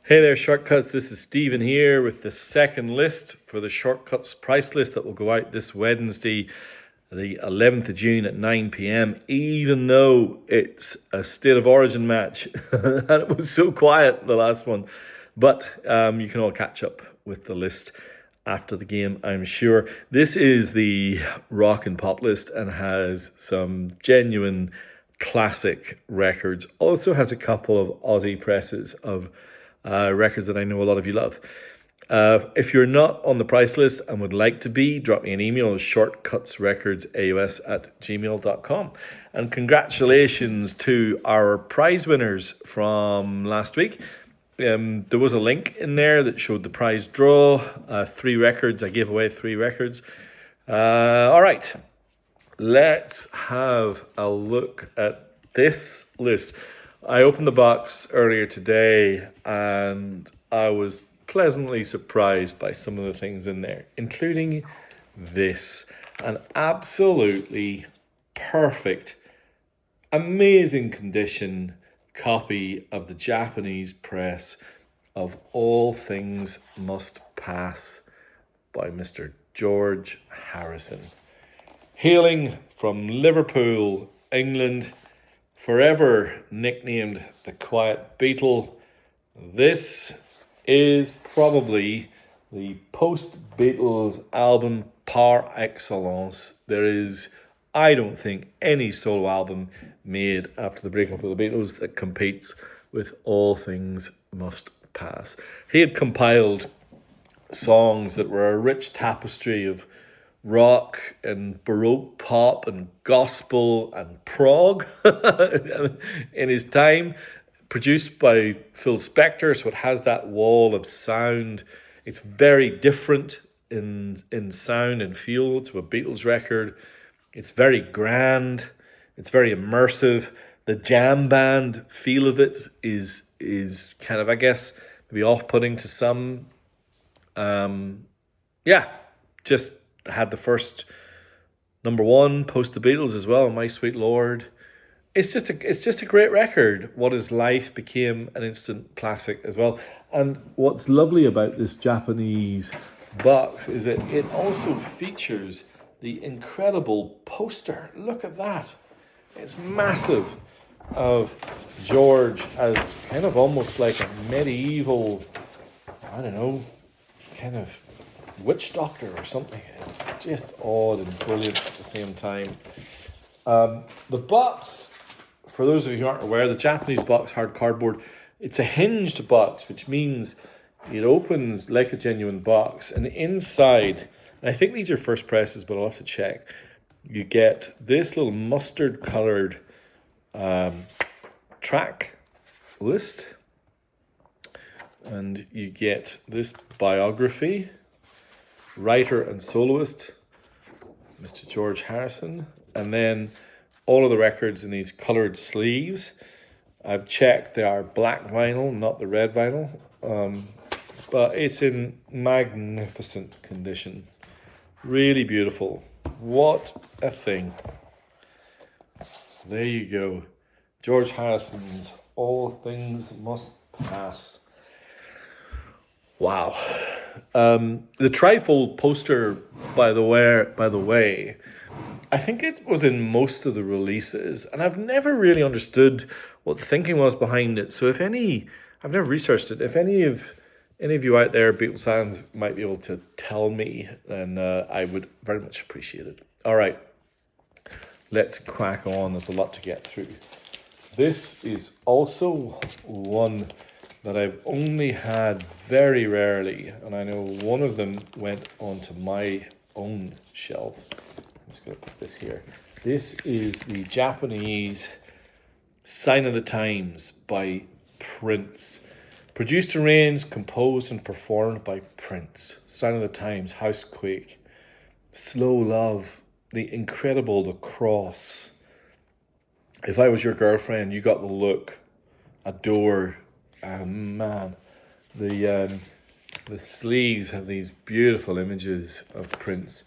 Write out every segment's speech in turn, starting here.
Hey there, Shortcuts. This is Stephen here with the second list for the Shortcuts price list that will go out this Wednesday, the 11th of June at 9 p.m. Even though it's a State of Origin match and it was so quiet, the last one. But you can all catch up with the list after the game, I'm sure. This is the rock and pop list and has some genuine classic records. Also has a couple of Aussie presses of records that I know a lot of you love. If you're not on the price list and would like to be, drop me an email, shortcutsrecordsaus@gmail.com. And congratulations to our prize winners from last week. There was a link in there that showed the prize draw, 3 records. I gave away 3 records. All right, let's have a look at this list. I opened the box earlier today and I was pleasantly surprised by some of the things in there, including this. An absolutely perfect, amazing condition copy of the Japanese press of All Things Must Pass by Mr. George Harrison. Hailing from Liverpool, England, forever nicknamed the Quiet Beatle, this is probably the post-Beatles album par excellence. There is, I don't think, any solo album made after the breakup of the Beatles that competes with All Things Must Pass. He had compiled songs that were a rich tapestry of rock and baroque pop and gospel and prog in his time, produced by Phil Spector, so it has that wall of sound. It's very different in sound and feel to a Beatles record. It's very grand, it's very immersive. The jam band feel of it is kind of, I guess, maybe off-putting to some. Just had the first number one post the Beatles as well, My Sweet Lord. It's just a great record. What Is Life became an instant classic as well. And what's lovely about this Japanese box is that it also features the incredible poster. Look at that. It's massive, of George as kind of almost like a medieval, I don't know, kind of witch doctor or something. It's just odd and brilliant at the same time. The box, for those of you who aren't aware, the Japanese box, hard cardboard, it's a hinged box, which means it opens like a genuine box. And inside, and I think these are first presses, but I'll have to check, you get this little mustard colored track list. And you get this biography, writer and soloist, Mr. George Harrison, and then all of the records in these coloured sleeves. I've checked, they are black vinyl, not the red vinyl, but it's in magnificent condition. Really beautiful. What a thing. There you go. George Harrison's All Things Must Pass. Wow. The trifold poster, by the way, I think it was in most of the releases, and I've never really understood what the thinking was behind it. So I've never researched it. If any of you out there, Beatles fans, might be able to tell me, then I would very much appreciate it. All right, let's crack on. There's a lot to get through. This is also one that I've only had very rarely, and I know one of them went onto my own shelf. I'm just going to put this here. This is the Japanese Sign of the Times by Prince. Produced, arranged, composed, and performed by Prince. Sign of the Times, Housequake, Slow Love, The Incredible, The Cross. If I Was Your Girlfriend, You Got the Look, Adore. Oh man, the sleeves have these beautiful images of Prince.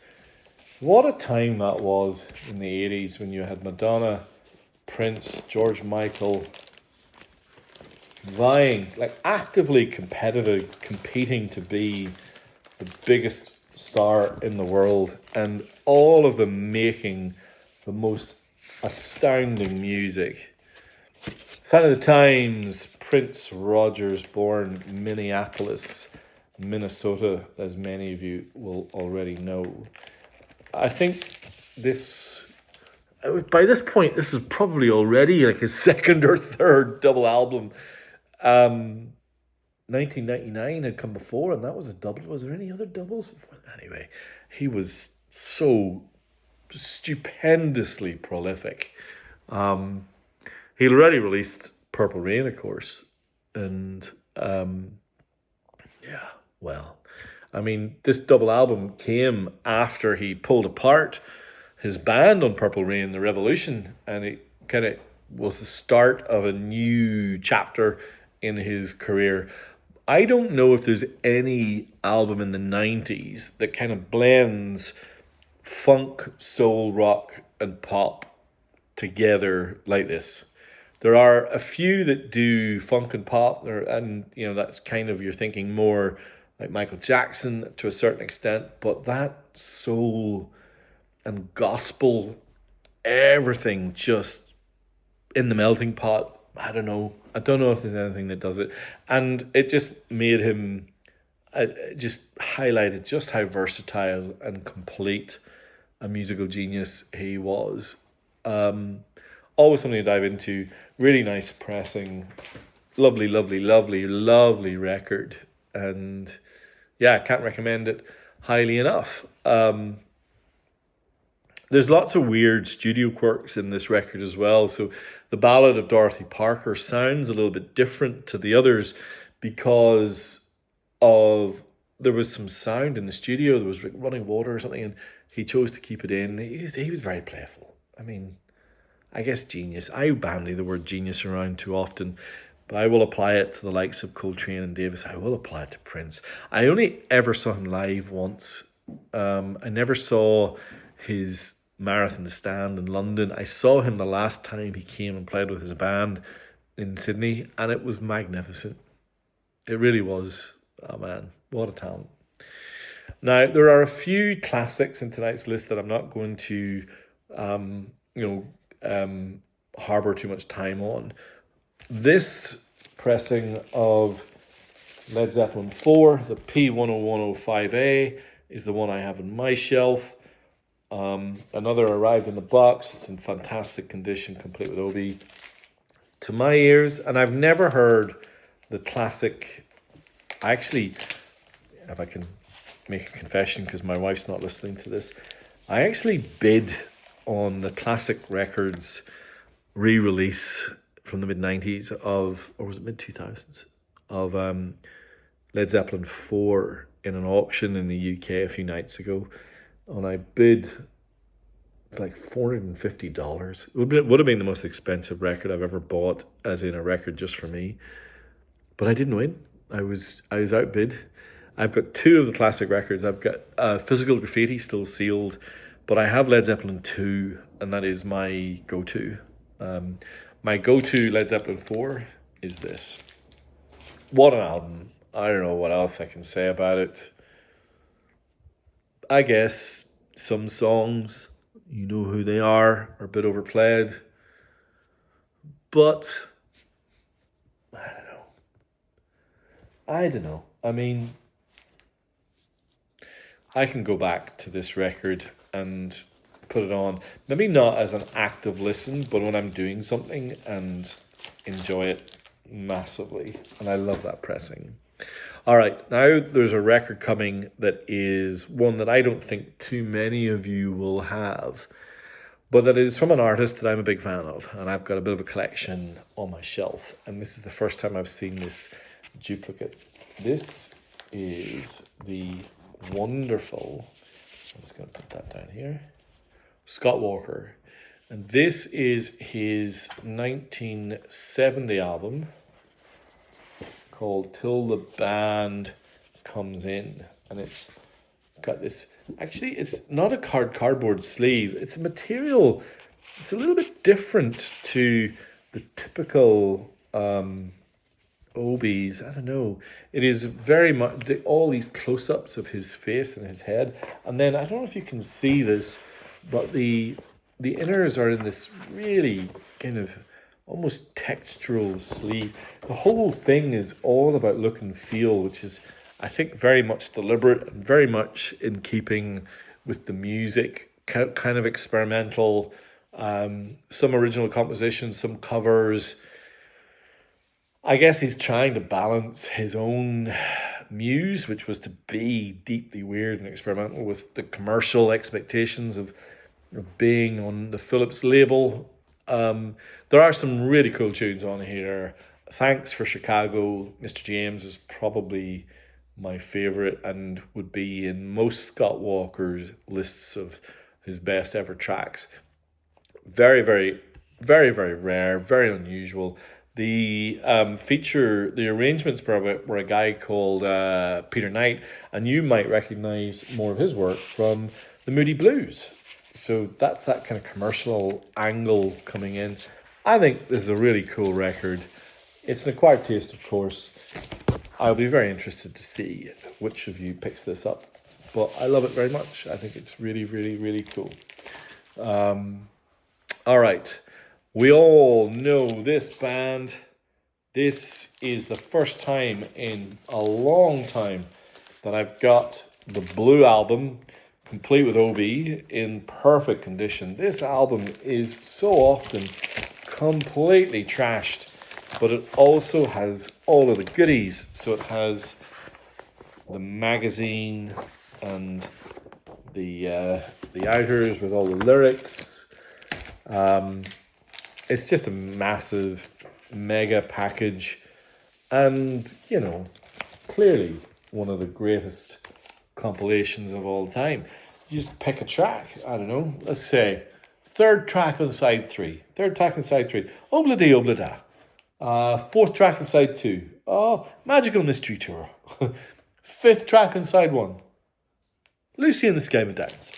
What a time that was in the 80s when you had Madonna, Prince, George Michael, vying, like actively competitive, competing to be the biggest star in the world, and all of them making the most astounding music. Sign of the Times, Prince Rogers, born Minneapolis, Minnesota, as many of you will already know. I think this, by this point, this is probably already like his second or third double album. 1999 had come before, and that was a double. Was there any other doubles before? Anyway, he was so stupendously prolific. He'd already released Purple Rain, of course, and yeah, well, I mean, this double album came after he pulled apart his band on Purple Rain, The Revolution, and it kind of was the start of a new chapter in his career. I don't know if there's any album in the 90s that kind of blends funk, soul, rock, and pop together like this. There are a few that do funk and pop, and you know that's kind of, you're thinking more like Michael Jackson to a certain extent, but that soul and gospel, everything just in the melting pot. I don't know. I don't know if there's anything that does it, and it just made him. It just highlighted just how versatile and complete a musical genius he was. Always something to dive into. Really nice pressing, lovely, lovely, lovely, lovely record, and yeah, I can't recommend it highly enough. There's lots of weird studio quirks in this record as well. So the Ballad of Dorothy Parker sounds a little bit different to the others because of there was some sound in the studio. There was like running water or something, and he chose to keep it in. He was very playful. I mean, I guess genius. I bandy the word genius around too often, but I will apply it to the likes of Coltrane and Davis. I will apply it to Prince. I only ever saw him live once. I never saw his Marathon Stand in London. I saw him the last time he came and played with his band in Sydney, and it was magnificent. It really was. Oh man, what a talent. Now, there are a few classics in tonight's list that I'm not going to, harbour too much time on. This pressing of Led Zeppelin 4, the P10105A, is the one I have on my shelf. Another arrived in the box. It's in fantastic condition, complete with Obi. To my ears, and I've never heard the classic. Actually, if I can make a confession, because my wife's not listening to this, I actually bid on the Classic Records re-release from the mid-90s of, or was it mid-2000s, of Led Zeppelin 4 in an auction in the UK a few nights ago. And I bid like $450. It would have been the most expensive record I've ever bought, as in a record just for me. But I didn't win. I was outbid. I've got two of the classic records. I've got Physical Graffiti still sealed, but I have Led Zeppelin 2, and that is my go-to. My go-to Led Zeppelin 4 is this. What an album. I don't know what else I can say about it. I guess some songs, you know who they are a bit overplayed. But I don't know. I mean, I can go back to this record and put it on. Maybe not as an active listen, but when I'm doing something, and enjoy it massively. And I love that pressing. All right, now there's a record coming that is one that I don't think too many of you will have, but that is from an artist that I'm a big fan of, and I've got a bit of a collection on my shelf, and this is the first time I've seen this duplicate. This is the wonderful, I'm just going to put that down here, Scott Walker, and this is his 1970 album, called Till the Band Comes In, and it's got this, actually it's not a cardboard sleeve, it's a material, it's a little bit different to the typical Obies. I don't know. It is very much all these close-ups of his face and his head, and then I don't know if you can see this, but the inners are in this really kind of almost textural sleeve. The whole thing is all about look and feel, which is, I think, very much deliberate and very much in keeping with the music, kind of experimental. Some original compositions, some covers. I guess he's trying to balance his own muse, which was to be deeply weird and experimental, with the commercial expectations of being on the Philips label. There are some really cool tunes on here. Thanks for Chicago, Mr. James is probably my favorite and would be in most Scott Walker's lists of his best ever tracks. Very, very, very, very rare, very unusual. The the arrangements were a guy called Peter Knight, and you might recognize more of his work from the Moody Blues. So that's that kind of commercial angle coming in. I think this is a really cool record. It's an acquired taste, of course. I'll be very interested to see which of you picks this up. But I love it very much. I think it's really, really, really cool. All right. We all know this band. This is the first time in a long time that I've got the Blue album, complete with OB, in perfect condition. This album is so often completely trashed, but it also has all of the goodies. So it has the magazine and the outers with all the lyrics. It's just a massive, mega package, and clearly one of the greatest compilations of all time. You just pick a track. I don't know. Let's say third track on side 3. Obladi Oblada. Fourth track on side 2. Oh, Magical Mystery Tour. Fifth track on side 1. Lucy and the Sky Dance.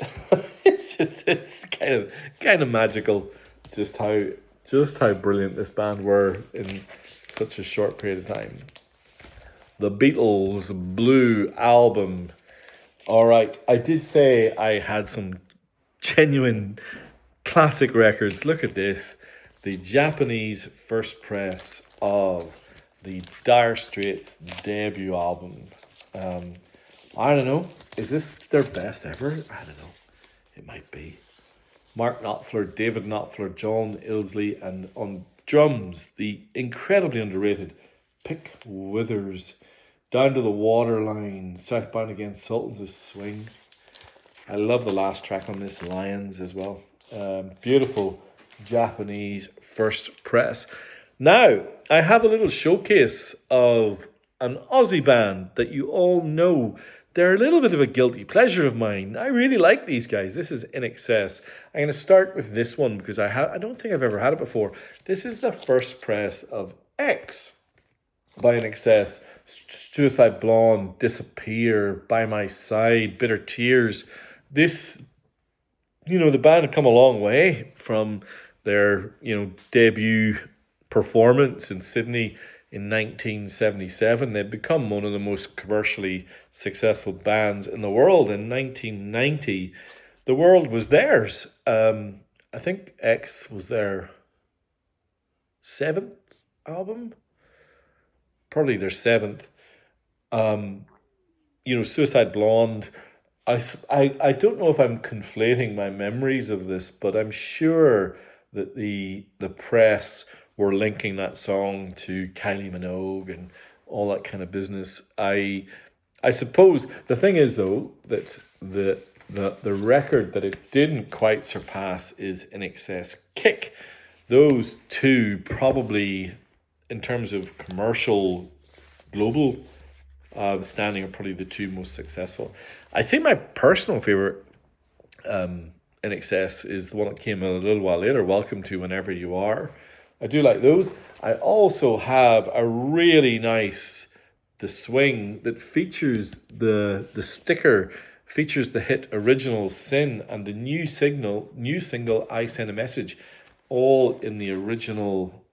it's kind of magical just how brilliant this band were in such a short period of time. The Beatles Blue album. All right, I did say I had some genuine classic records. Look at this. The Japanese first press of the Dire Straits debut album. I don't know. Is this their best ever? I don't know. It might be. Mark Knopfler, David Knopfler, John Ilsley, and on drums, the incredibly underrated Pick Withers. Down to the Waterline, Southbound Against Sultans of Swing. I love the last track on this, Lions, as well. Beautiful Japanese first press. Now, I have a little showcase of an Aussie band that you all know. They're a little bit of a guilty pleasure of mine. I really like these guys. This is INXS. I'm going to start with this one because I don't think I've ever had it before. This is the first press of X by INXS. Suicide Blonde, Disappear, By My Side, Bitter Tears. This, the band had come a long way from their, debut performance in Sydney in 1977. They'd become one of the most commercially successful bands in the world. In 1990, the world was theirs. I think X was their 7th album. Probably their 7th. Suicide Blonde. I don't know if I'm conflating my memories of this, but I'm sure that the press were linking that song to Kylie Minogue and all that kind of business. I suppose the thing is, though, that the record that it didn't quite surpass is INXS Kick. Those two probably, in terms of commercial global standing, are probably the two most successful. I think my personal favorite INXS is the one that came a little while later, Welcome to Whenever You Are. I do like those. I also have a really nice The Swing that features the sticker, features the hit Original Sin and the new single I Send a Message, all in the original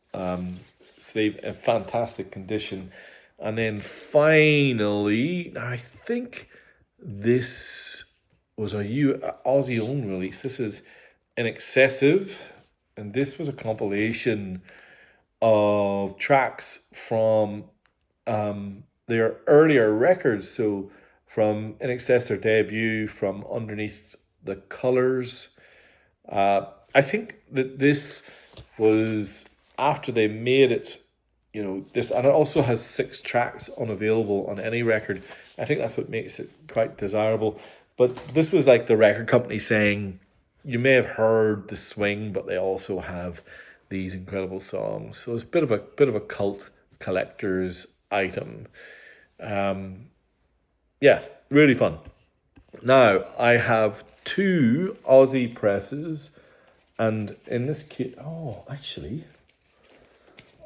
sleeve in fantastic condition. And then finally, I think this was a Aussie own release. This is INXS, and this was a compilation of tracks from their earlier records. So from INXS, their debut, from Underneath the Colours. I think that this was after they made it, this, and it also has 6 tracks unavailable on any record. I think that's what makes it quite desirable. But this was like the record company saying, you may have heard the swing, but they also have these incredible songs. So it's a bit of a cult collector's item. Yeah, really fun. Now I have 2 Aussie presses, and in this case, actually,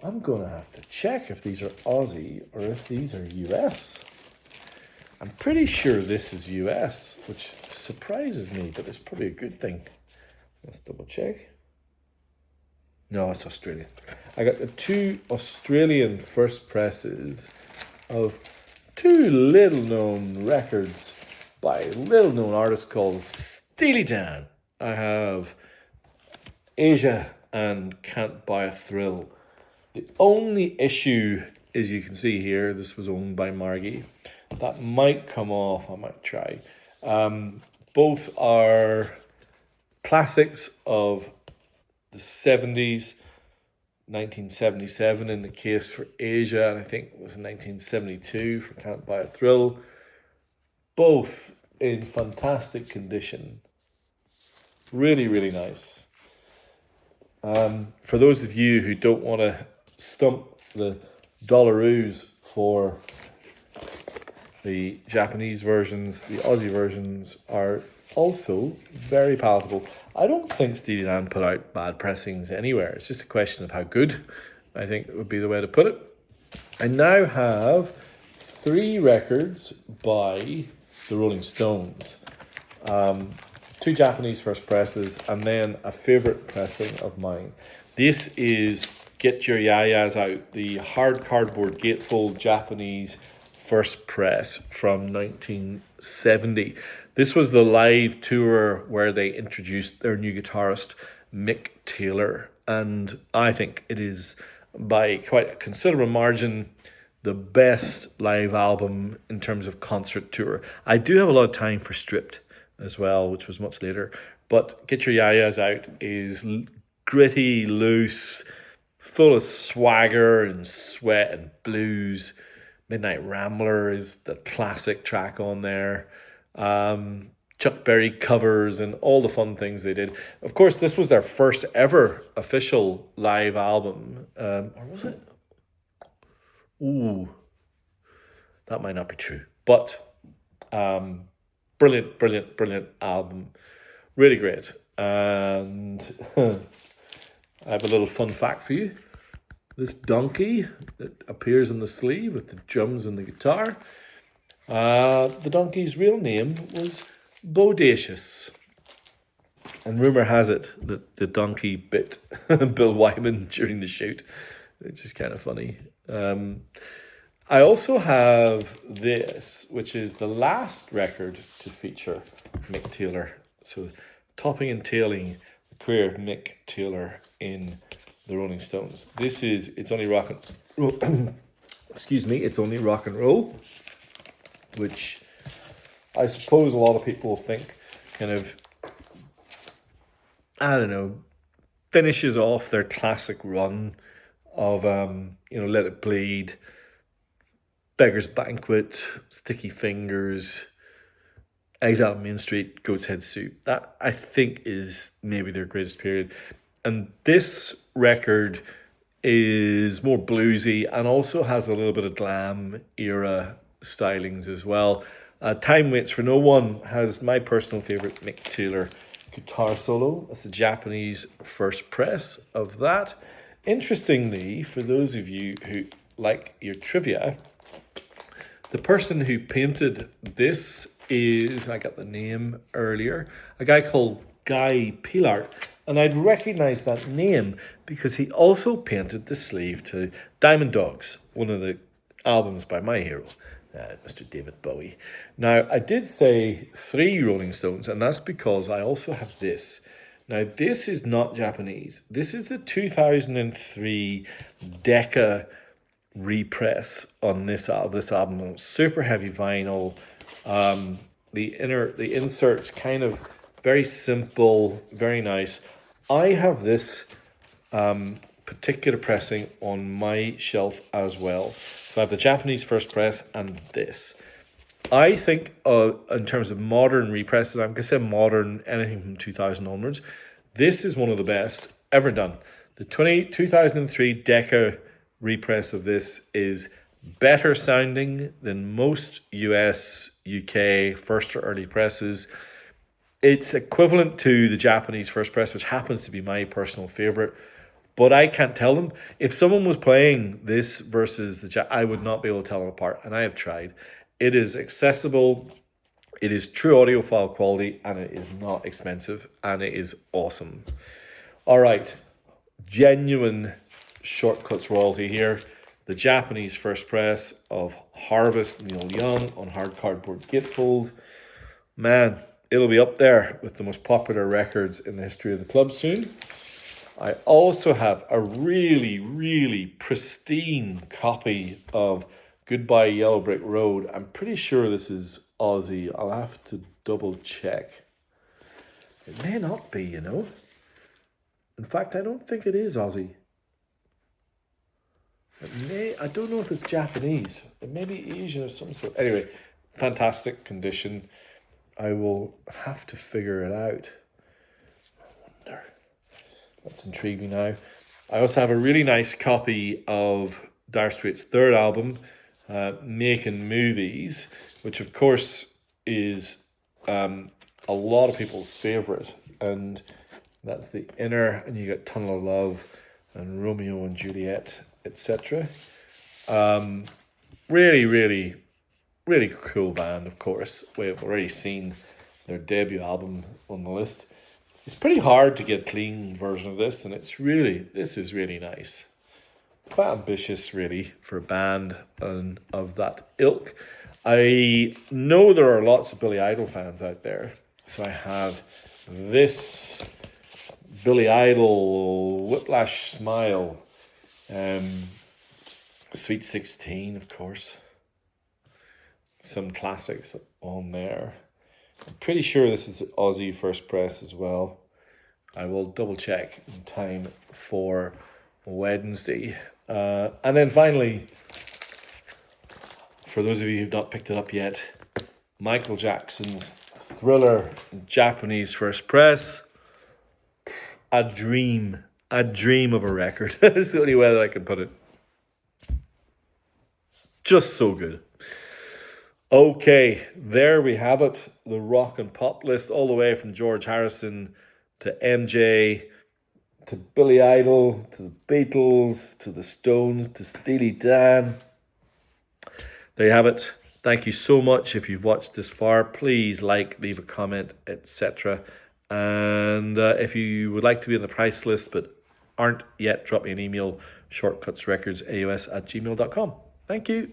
I'm going to have to check if these are Aussie or if these are US. I'm pretty sure this is US, which surprises me, but it's probably a good thing. Let's double check. No, it's Australian. I got the 2 Australian first presses of 2 little-known records by a little-known artist called Steely. I have Asia and Can't Buy a Thrill. The only issue is, you can see here, this was owned by Margie. That might come off, I might try. Both are classics of the 70s, 1977 in the case for Asia, and I think it was in 1972 for Can't Buy a Thrill. Both in fantastic condition. Really, really nice. For those of you who don't want to stump the dollaroos for the Japanese versions, the Aussie versions are also very palatable. I don't think Steely Dan put out bad pressings anywhere. It's just a question of how good, I think would be the way to put it. I now have 3 records by the Rolling Stones. 2 Japanese first presses, and then a favourite pressing of mine. This is Get Your Yayas Out, the hard cardboard gatefold Japanese first press from 1970. This was the live tour where they introduced their new guitarist, Mick Taylor, and I think it is, by quite a considerable margin, the best live album in terms of concert tour. I do have a lot of time for Stripped as well, which was much later, but Get Your Yayas Out is gritty, loose, full of swagger and sweat and blues. Midnight Rambler is the classic track on there. Chuck Berry covers and all the fun things they did. Of course, this was their first ever official live album. Or was it? Ooh, that might not be true. But brilliant album. Really great. And I have a little fun fact for you. This donkey that appears on the sleeve with the drums and the guitar, the donkey's real name was Bodacious. And rumour has it that the donkey bit Bill Wyman during the shoot, which is kind of funny. I also have this, which is the last record to feature Mick Taylor. So topping and tailing the career of Mick Taylor in the Rolling Stones. It's only rock and roll. Excuse me, It's Only Rock and Roll, which I suppose a lot of people think kind of, I don't know, finishes off their classic run of Let It Bleed, Beggar's Banquet, Sticky Fingers, Exile on Main Street, Goat's Head Soup. That, I think, is maybe their greatest period. And this record is more bluesy and also has a little bit of glam era stylings as well. Time Waits for No One has my personal favourite Mick Taylor guitar solo. That's the Japanese first press of that. Interestingly, for those of you who like your trivia, the person who painted this is, I got the name earlier, a guy called Guy Pilart, and I'd recognize that name because he also painted the sleeve to Diamond Dogs, one of the albums by my hero, Mr. David Bowie. Now, I did say 3 Rolling Stones, and that's because I also have this. Now, this is not Japanese. This is the 2003 Decca repress on this album. Super heavy vinyl. The insert's kind of very simple, very nice. I have this particular pressing on my shelf as well. So I have the Japanese first press and this. I think in terms of modern represses, I'm going to say modern, anything from 2000 onwards, this is one of the best ever done. The 2003 Decca repress of this is better sounding than most US, UK first or early presses. It's equivalent to the Japanese first press, which happens to be my personal favorite. But I can't tell them. If someone was playing this versus I would not be able to tell them apart. And I have tried. It is accessible. It is true audiophile quality. And it is not expensive. And it is awesome. All right. Genuine Shortcuts royalty here. The Japanese first press of Harvest Neil Young on hard cardboard gatefold. Man, it'll be up there with the most popular records in the history of the club soon. I also have a really, really pristine copy of Goodbye Yellow Brick Road. I'm pretty sure this is Aussie. I'll have to double check. It may not be, you know. In fact, I don't think it is Aussie. I don't know if it's Japanese. It may be Asian of some sort. Anyway, fantastic condition. I will have to figure it out. I wonder. That's intrigued me now. I also have a really nice copy of Dire Straits' third album, Making Movies, which of course is a lot of people's favourite. And that's the inner, and you get Tunnel of Love and Romeo and Juliet, etc. Really, really, really cool band, of course. We've already seen their debut album on the list. It's pretty hard to get a clean version of this, and this is really nice. Quite ambitious, really, for a band of that ilk. I know there are lots of Billy Idol fans out there, so I have this Billy Idol Whiplash Smile, Sweet 16, of course. Some classics on there. I'm pretty sure this is Aussie first press as well. I will double check in time for Wednesday. And then finally, for those of you who've not picked it up yet, Michael Jackson's Thriller Japanese first press. A dream of a record. That's the only way that I can put it. Just so good. Okay, there we have it. The rock and pop list, all the way from George Harrison to MJ, to Billy Idol, to the Beatles, to the Stones, to Steely Dan. There you have it. Thank you so much. If you've watched this far, please like, leave a comment, etc. And if you would like to be on the price list but aren't yet, drop me an email, shortcutsrecordsaus@gmail.com. Thank you.